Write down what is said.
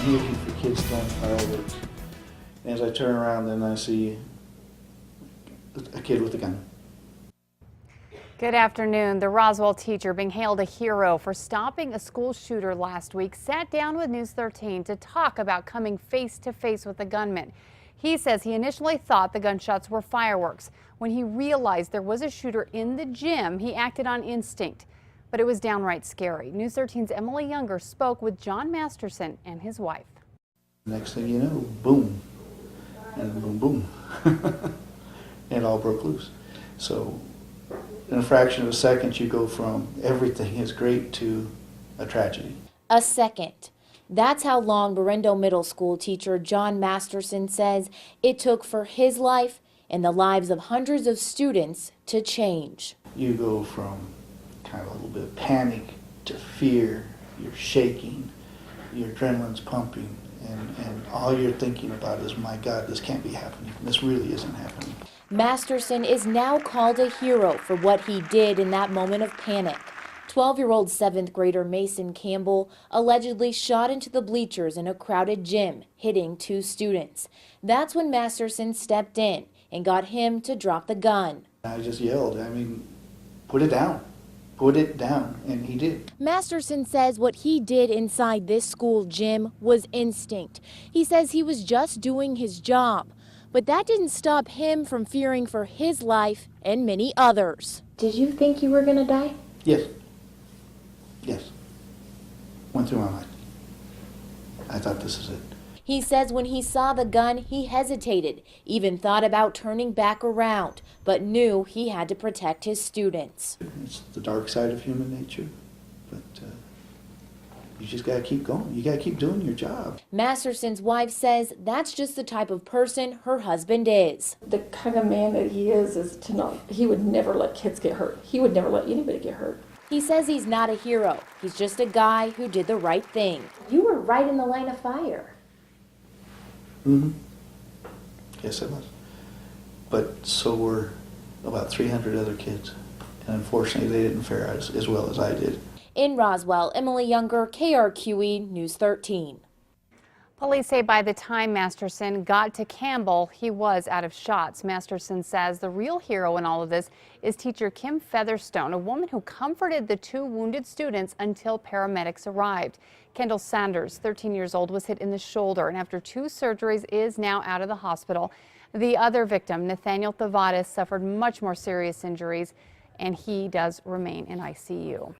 I'm looking for kids throwing fireworks. And as I turn around, then I see a kid with a gun. Good afternoon. The Roswell teacher, being hailed a hero for stopping a school shooter last week, sat down with News 13 to talk about coming face to face with the gunman. He says he initially thought the gunshots were fireworks. When he realized there was a shooter in the gym, he acted on instinct. But it was downright scary. News 13's Emily Younger spoke with John Masterson and his wife. Next thing you know, boom, and boom, boom. And it all broke loose. So in a fraction of a second, you go from everything is great to a tragedy. A second. That's how long Berendo Middle School teacher John Masterson says it took for his life and the lives of hundreds of students to change. You go from kind of a little bit of panic to fear, you're shaking, your adrenaline's pumping, and all you're thinking about is, my God, this can't be happening. This really isn't happening. Masterson is now called a hero for what he did in that moment of panic. 12-year-old 7th grader Mason Campbell allegedly shot into the bleachers in a crowded gym, hitting 2 students. That's when Masterson stepped in and got him to drop the gun. I just yelled, put it down. Put it down, and he did. Masterson says what he did inside this school gym was instinct. He says he was just doing his job, but that didn't stop him from fearing for his life and many others. Did you think you were going to die? Yes. Yes. Went through my mind. I thought, this is it. He says when he saw the gun, he hesitated, even thought about turning back around, but knew he had to protect his students. It's the dark side of human nature, but you just got to keep going. You got to keep doing your job. Masterson's wife says that's just the type of person her husband is. The kind of man that he is to not, he would never let kids get hurt. He would never let anybody get hurt. He says he's not a hero. He's just a guy who did the right thing. You were right in the line of fire. Mm-hmm. Yes, I was. But so were about 300 other kids. And unfortunately, they didn't fare as well as I did. In Roswell, Emily Younger, KRQE News 13. Police say by the time Masterson got to Campbell, he was out of shots. Masterson says the real hero in all of this is teacher Kim Featherstone, a woman who comforted the 2 wounded students until paramedics arrived. Kendall Sanders, 13 years old, was hit in the shoulder and after 2 surgeries is now out of the hospital. The other victim, Nathaniel Tavares, suffered much more serious injuries and he does remain in ICU.